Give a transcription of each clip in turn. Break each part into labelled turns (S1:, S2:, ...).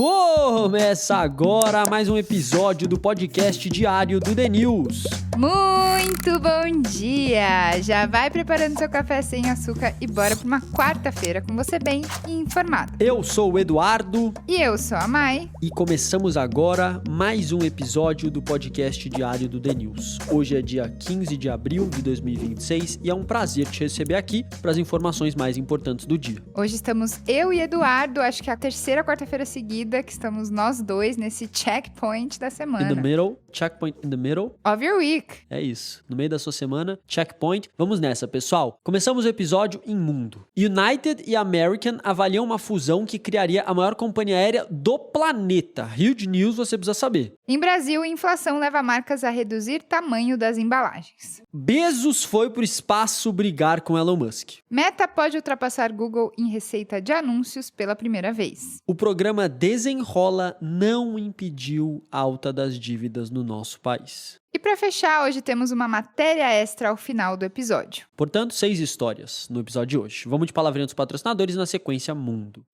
S1: Começa agora mais um episódio do podcast diário do The News.
S2: Muito bom dia! Já vai preparando seu café sem açúcar e bora para uma quarta-feira com você bem informado.
S1: Eu sou o Eduardo.
S2: E eu sou a Mai.
S1: E começamos agora mais um episódio do podcast diário do The News. Hoje é dia 15 de abril de 2026 e é um prazer te receber aqui para as informações mais importantes do dia.
S2: Hoje estamos eu e Eduardo, acho que é a terceira quarta-feira seguida que estamos nós dois nesse checkpoint da semana.
S1: In the middle, checkpoint in the middle.
S2: Of your week.
S1: É isso, no meio da sua semana, checkpoint. Vamos nessa, pessoal. Começamos o episódio em mundo. United e American avaliam uma fusão que criaria a maior companhia aérea do planeta. Huge news, você precisa saber.
S2: Em Brasil, a inflação leva marcas a reduzir tamanho das embalagens.
S1: Bezos foi pro espaço brigar com Elon Musk.
S2: Meta pode ultrapassar Google em receita de anúncios pela primeira vez.
S1: O programa Desenrola não impediu a alta das dívidas no nosso país.
S2: E para fechar, hoje temos uma matéria extra ao final do episódio.
S1: Portanto, 6 histórias no episódio de hoje. Vamos de palavrinha dos patrocinadores na sequência mundo.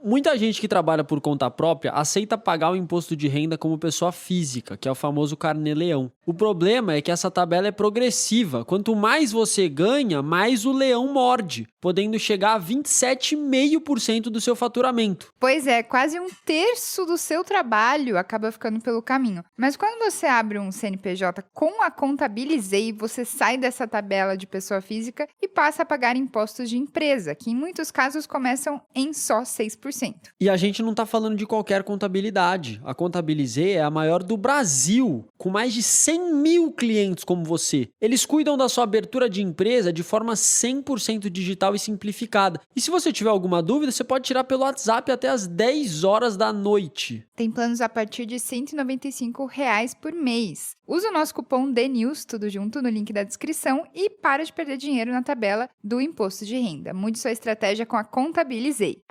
S1: Muita gente que trabalha por conta própria aceita pagar o imposto de renda como pessoa física, que é o famoso carnê-leão. O problema é que essa tabela é progressiva. Quanto mais você ganha, mais o leão morde, podendo chegar a 27,5% do seu faturamento.
S2: Pois é, quase 1/3 do seu trabalho acaba ficando pelo caminho. Mas quando você abre um CNPJ com a Contabilizei, você sai dessa tabela de pessoa física e passa a pagar impostos de empresa, que em muitos casos começam em só 6%.
S1: E a gente não está falando de qualquer contabilidade. A Contabilizei é a maior do Brasil, com mais de 100 mil clientes como você. Eles cuidam da sua abertura de empresa de forma 100% digital e simplificada. E se você tiver alguma dúvida, você pode tirar pelo WhatsApp até às 10 horas da noite.
S2: Tem planos a partir de R$ 195 por mês. Usa o nosso cupom DNews, tudo junto, no link da descrição e para de perder dinheiro na tabela do imposto de renda. Mude sua estratégia com a Contabilizei.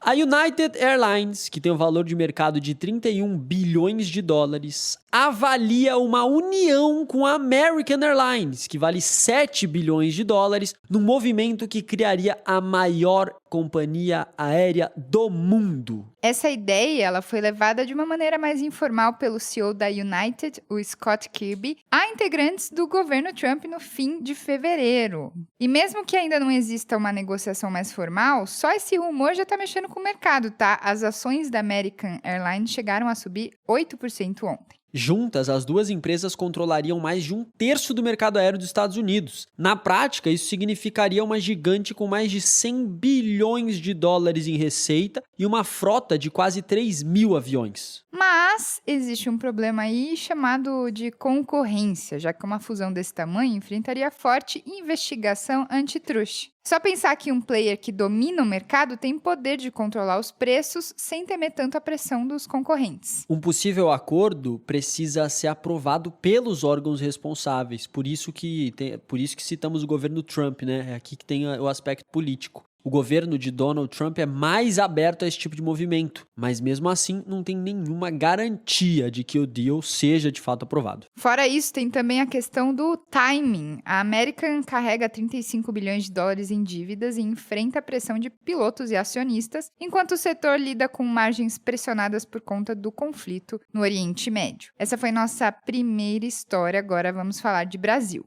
S1: A United Airlines, que tem um valor de mercado de 31 bilhões de dólares, avalia uma união com a American Airlines, que vale 7 bilhões de dólares, num movimento que criaria a maior companhia aérea do mundo.
S2: Essa ideia ela foi levada de uma maneira mais informal pelo CEO da United, o Scott Kirby, a integrantes do governo Trump no fim de fevereiro. E mesmo que ainda não exista uma negociação mais formal, só esse rumor já está mexendo com o mercado, tá? As ações da American Airlines chegaram a subir 8% ontem.
S1: Juntas, as duas empresas controlariam mais de 1/3 do mercado aéreo dos Estados Unidos. Na prática, isso significaria uma gigante com mais de 100 bilhões de dólares em receita e uma frota de quase 3 mil aviões.
S2: Mas existe um problema aí chamado de concorrência, já que uma fusão desse tamanho enfrentaria forte investigação antitruste. Só pensar que um player que domina o mercado tem poder de controlar os preços sem temer tanto a pressão dos concorrentes.
S1: Um possível acordo precisa ser aprovado pelos órgãos responsáveis, por isso que citamos o governo Trump, né? É aqui que tem o aspecto político. O governo de Donald Trump é mais aberto a esse tipo de movimento, mas mesmo assim não tem nenhuma garantia de que o deal seja de fato aprovado.
S2: Fora isso, tem também a questão do timing. A American carrega 35 bilhões de dólares em dívidas e enfrenta a pressão de pilotos e acionistas, enquanto o setor lida com margens pressionadas por conta do conflito no Oriente Médio. Essa foi nossa primeira história, agora vamos falar de Brasil.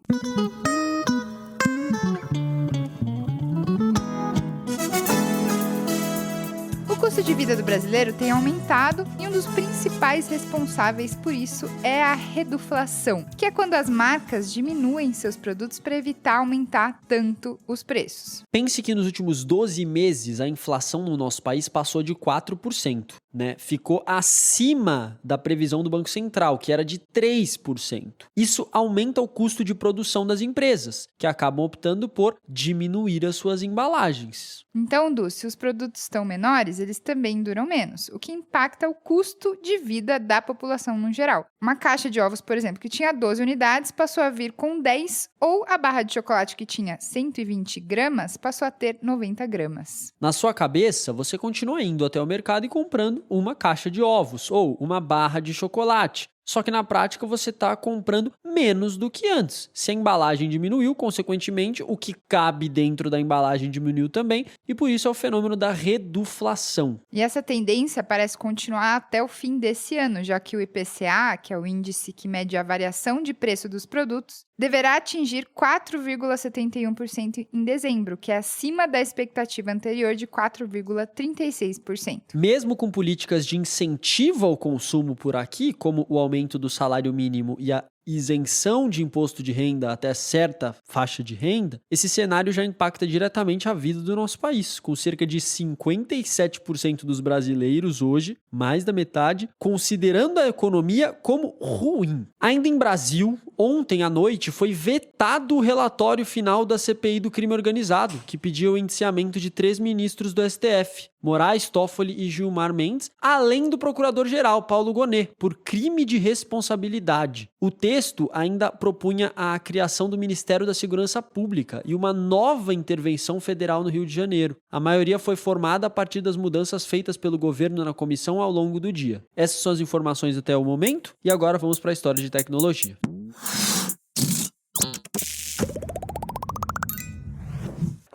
S2: O custo de vida do brasileiro tem aumentado e um dos principais responsáveis por isso é a reduflação, que é quando as marcas diminuem seus produtos para evitar aumentar tanto os preços.
S1: Pense que nos últimos 12 meses a inflação no nosso país passou de 4%, né? Ficou acima da previsão do Banco Central, que era de 3%. Isso aumenta o custo de produção das empresas, que acabam optando por diminuir as suas embalagens.
S2: Então, Du, se os produtos estão menores, eles também duram menos, o que impacta o custo de vida da população no geral. Uma caixa de ovos, por exemplo, que tinha 12 unidades, passou a vir com 10, ou a barra de chocolate que tinha 120 gramas, passou a ter 90 gramas.
S1: Na sua cabeça, você continua indo até o mercado e comprando uma caixa de ovos ou uma barra de chocolate. Só que na prática você está comprando menos do que antes. Se a embalagem diminuiu, consequentemente, o que cabe dentro da embalagem diminuiu também, e por isso é o fenômeno da reduflação.
S2: E essa tendência parece continuar até o fim desse ano, já que o IPCA, que é o índice que mede a variação de preço dos produtos, deverá atingir 4,71% em dezembro, que é acima da expectativa anterior de 4,36%.
S1: Mesmo com políticas de incentivo ao consumo por aqui, como o aumento do salário mínimo e a isenção de imposto de renda até certa faixa de renda, esse cenário já impacta diretamente a vida do nosso país, com cerca de 57% dos brasileiros hoje, mais da metade, considerando a economia como ruim. Ainda em Brasil, ontem à noite foi vetado o relatório final da CPI do crime organizado, que pediu o indiciamento de 3 ministros do STF, Moraes, Toffoli e Gilmar Mendes, além do procurador-geral, Paulo Gonet, por crime de responsabilidade. O texto ainda propunha a criação do Ministério da Segurança Pública e uma nova intervenção federal no Rio de Janeiro. A maioria foi formada a partir das mudanças feitas pelo governo na comissão ao longo do dia. Essas são as informações até o momento, e agora vamos para a história de tecnologia.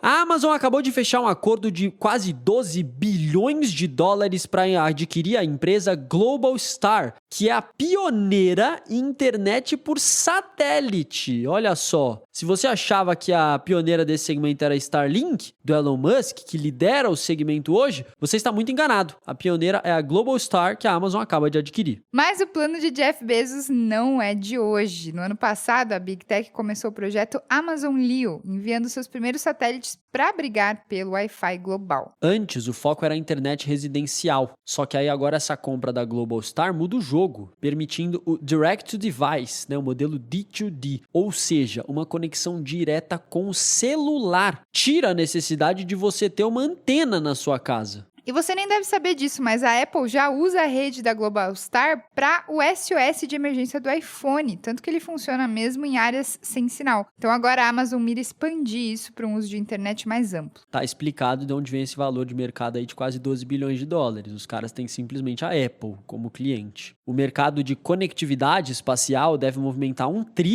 S1: A Amazon acabou de fechar um acordo de quase 12 bilhões de dólares para adquirir a empresa Globalstar, que é a pioneira em internet por satélite. Olha só, se você achava que a pioneira desse segmento era a Starlink, do Elon Musk, que lidera o segmento hoje, você está muito enganado. A pioneira é a Globalstar, que a Amazon acaba de adquirir.
S2: Mas o plano de Jeff Bezos não é de hoje. No ano passado, a Big Tech começou o projeto Amazon Leo, enviando seus primeiros satélites para brigar pelo Wi-Fi global.
S1: Antes, o foco era a internet residencial, só que aí agora essa compra da Globalstar muda o jogo, permitindo o Direct to Device, o modelo D2D, ou seja, uma conexão direta com o celular. Tira a necessidade de você ter uma antena na sua casa.
S2: E você nem deve saber disso, mas a Apple já usa a rede da Globalstar para o SOS de emergência do iPhone, tanto que ele funciona mesmo em áreas sem sinal. Então agora a Amazon mira expandir isso para um uso de internet mais amplo.
S1: Tá explicado de onde vem esse valor de mercado aí de quase 12 bilhões de dólares. Os caras têm simplesmente a Apple como cliente. O mercado de conectividade espacial deve movimentar $1 trilhão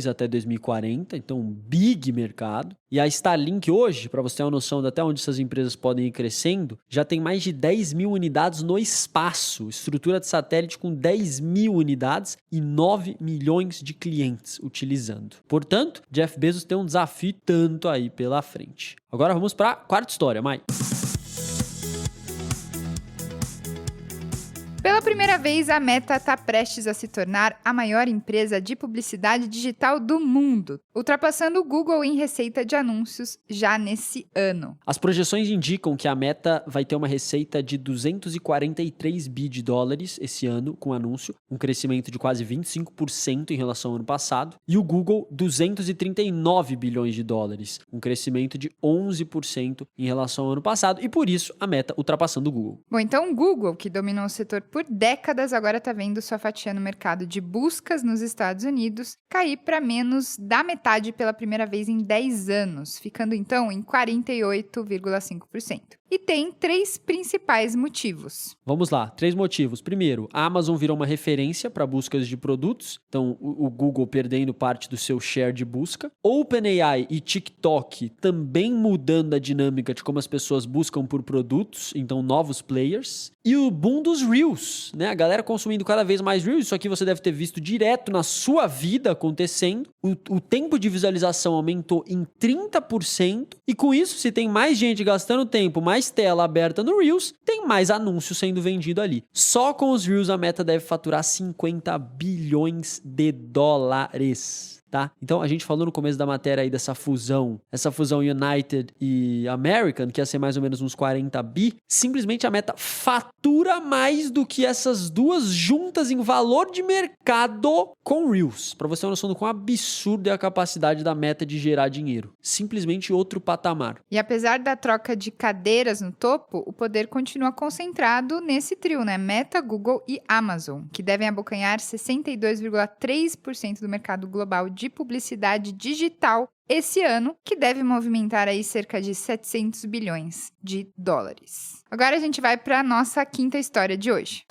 S1: até 2040, então um big mercado. E a Starlink hoje, para você ter uma noção de até onde essas empresas podem ir crescendo, já tem mais de 10 mil unidades no espaço, estrutura de satélite com 10 mil unidades e 9 milhões de clientes utilizando. Portanto, Jeff Bezos tem um desafio tanto aí pela frente. Agora vamos para a quarta história, Mai.
S2: Pela primeira vez, a Meta está prestes a se tornar a maior empresa de publicidade digital do mundo, ultrapassando o Google em receita de anúncios já nesse ano.
S1: As projeções indicam que a Meta vai ter uma receita de 243 bi de dólares esse ano com anúncio, um crescimento de quase 25% em relação ao ano passado, e o Google 239 bilhões de dólares, um crescimento de 11% em relação ao ano passado, e por isso a Meta ultrapassando o Google.
S2: Bom, então o Google, que dominou o setor por décadas, agora está vendo sua fatia no mercado de buscas nos Estados Unidos cair para menos da metade pela primeira vez em 10 anos, ficando então em 48,5%. E tem 3 principais motivos.
S1: Vamos lá, 3 motivos. Primeiro, a Amazon virou uma referência para buscas de produtos, então o Google perdendo parte do seu share de busca. OpenAI e TikTok também mudando a dinâmica de como as pessoas buscam por produtos, então novos players. E o boom dos Reels, A galera consumindo cada vez mais Reels, isso aqui você deve ter visto direto na sua vida acontecendo. O tempo de visualização aumentou em 30%, e com isso, se tem mais gente gastando tempo, mais tela aberta no Reels, tem mais anúncio sendo vendido ali. Só com os Reels a Meta deve faturar 50 bilhões de dólares. Tá? Então, a gente falou no começo da matéria aí dessa fusão, essa fusão United e American, que ia ser mais ou menos uns 40 bi, simplesmente a Meta fatura mais do que essas duas juntas em valor de mercado com Reels. Para você ter uma noção do quão absurda é a capacidade da Meta de gerar dinheiro. Simplesmente outro patamar.
S2: E apesar da troca de cadeiras no topo, o poder continua concentrado nesse trio, Meta, Google e Amazon, que devem abocanhar 62,3% do mercado global de publicidade digital esse ano, que deve movimentar aí cerca de 700 bilhões de dólares. Agora a gente vai para a nossa quinta história de hoje.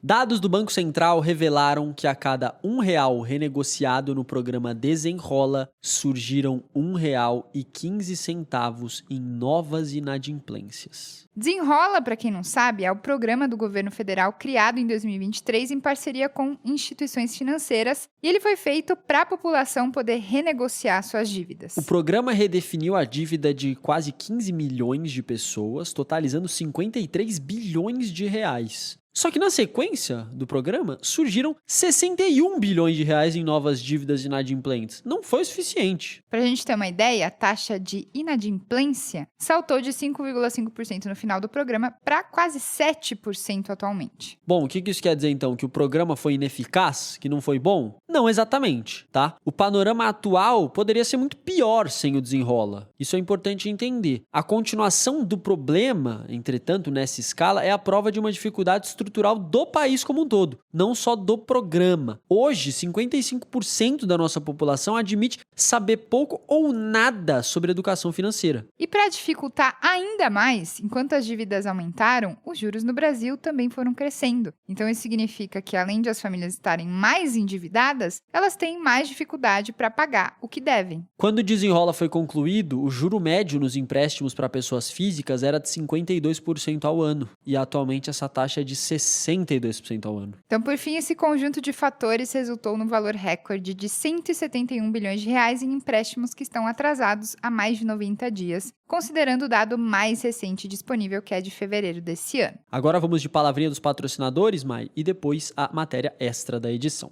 S1: Dados do Banco Central revelaram que a cada R$1 renegociado no programa Desenrola, surgiram R$1,15 em novas inadimplências.
S2: Desenrola, para quem não sabe, é o programa do governo federal criado em 2023 em parceria com instituições financeiras e ele foi feito para a população poder renegociar suas dívidas.
S1: O programa redefiniu a dívida de quase 15 milhões de pessoas, totalizando 53 bilhões de reais. Só que na sequência do programa, surgiram 61 bilhões de reais em novas dívidas inadimplentes. Não foi o suficiente.
S2: Para a gente ter uma ideia, a taxa de inadimplência saltou de 5,5% no final do programa para quase 7% atualmente.
S1: Bom, o que isso quer dizer então? Que o programa foi ineficaz? Que não foi bom? Não exatamente, tá? O panorama atual poderia ser muito pior sem o Desenrola. Isso é importante entender. A continuação do problema, entretanto, nessa escala, é a prova de uma dificuldade estrutural do país como um todo, não só do programa. Hoje, 55% da nossa população admite saber pouco ou nada sobre educação financeira.
S2: E para dificultar ainda mais, enquanto as dívidas aumentaram, os juros no Brasil também foram crescendo. Então isso significa que além de as famílias estarem mais endividadas, elas têm mais dificuldade para pagar o que devem.
S1: Quando o Desenrola foi concluído, o juro médio nos empréstimos para pessoas físicas era de 52% ao ano, e atualmente essa taxa é de 62% ao ano.
S2: Então, por fim, esse conjunto de fatores resultou no valor recorde de 171 bilhões de reais em empréstimos que estão atrasados há mais de 90 dias, considerando o dado mais recente disponível, que é de fevereiro desse ano.
S1: Agora vamos de palavrinha dos patrocinadores, Mai, e depois a matéria extra da edição.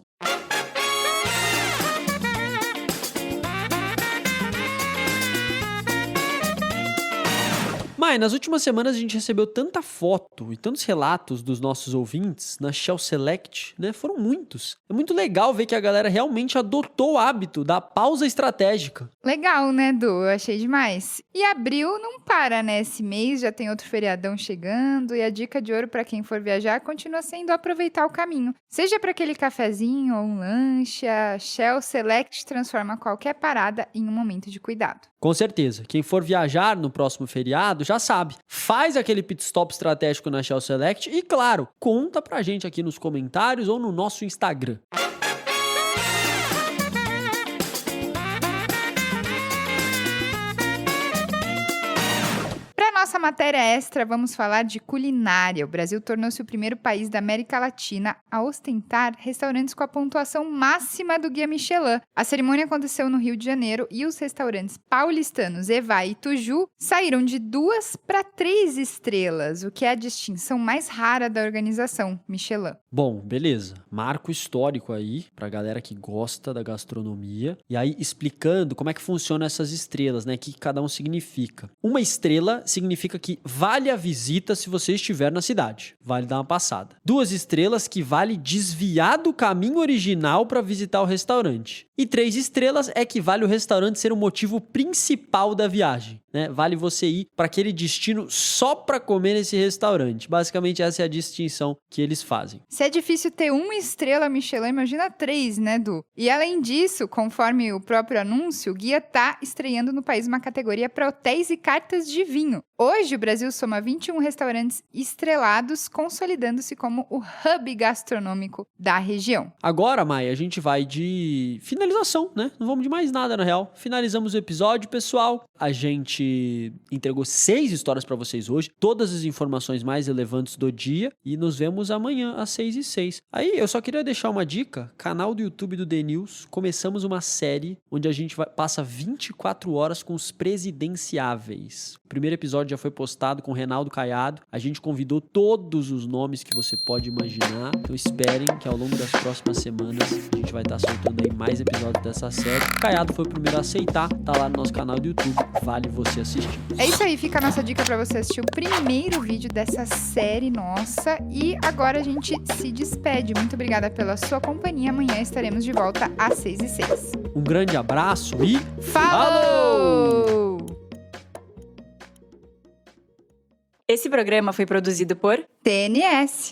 S1: Mai, nas últimas semanas a gente recebeu tanta foto e tantos relatos dos nossos ouvintes na Shell Select, né? Foram muitos. É muito legal ver que a galera realmente adotou o hábito da pausa estratégica.
S2: Legal, né, Du? Eu achei demais. E abril não para, né? Esse mês já tem outro feriadão chegando e a dica de ouro para quem for viajar continua sendo aproveitar o caminho. Seja para aquele cafezinho ou um lanche, a Shell Select transforma qualquer parada em um momento de cuidado.
S1: Com certeza. Quem for viajar no próximo feriado já sabe. Faz aquele pit stop estratégico na Shell Select e, claro, conta pra gente aqui nos comentários ou no nosso Instagram.
S2: Nossa matéria extra, vamos falar de culinária. O Brasil tornou-se o primeiro país da América Latina a ostentar restaurantes com a pontuação máxima do Guia Michelin. A cerimônia aconteceu no Rio de Janeiro e os restaurantes paulistanos Eva e Tuju saíram de 2 para 3 estrelas, o que é a distinção mais rara da organização Michelin.
S1: Bom, beleza. Marco histórico aí pra galera que gosta da gastronomia. E aí explicando como é que funcionam essas estrelas, né? O que cada um significa. Uma estrela significa que vale a visita se você estiver na cidade. Vale dar uma passada. 2 estrelas que vale desviar do caminho original para visitar o restaurante. E 3 estrelas é que vale o restaurante ser o motivo principal da viagem, né? Vale você ir para aquele destino só para comer nesse restaurante. Basicamente essa é a distinção que eles fazem.
S2: Se é difícil ter 1 estrela Michelin, imagina 3, né, Du? E além disso, conforme o próprio anúncio, o guia tá estreando no país uma categoria para hotéis e cartas de vinho. Hoje, o Brasil soma 21 restaurantes estrelados, consolidando-se como o hub gastronômico da região.
S1: Agora, Mai, a gente vai de finalização, né? Não vamos de mais nada, na real. Finalizamos o episódio, pessoal. A gente entregou 6 histórias para vocês hoje, todas as informações mais relevantes do dia, e nos vemos amanhã às 6h06. Aí, eu só queria deixar uma dica, canal do YouTube do The News, começamos uma série onde a gente passa 24 horas com os presidenciáveis. O primeiro episódio já foi postado com o Reinaldo Caiado. A gente convidou todos os nomes que você pode imaginar. Então esperem que ao longo das próximas semanas a gente vai estar soltando aí mais episódios dessa série. O Caiado foi o primeiro a aceitar. Tá lá no nosso canal do YouTube. Vale você assistir.
S2: É isso aí, fica a nossa dica para você assistir o primeiro vídeo dessa série nossa. E agora a gente se despede. Muito obrigada pela sua companhia. Amanhã estaremos de volta às 6h06.
S1: Um grande abraço e...
S2: Falou!
S3: Esse programa foi produzido por
S2: TNS.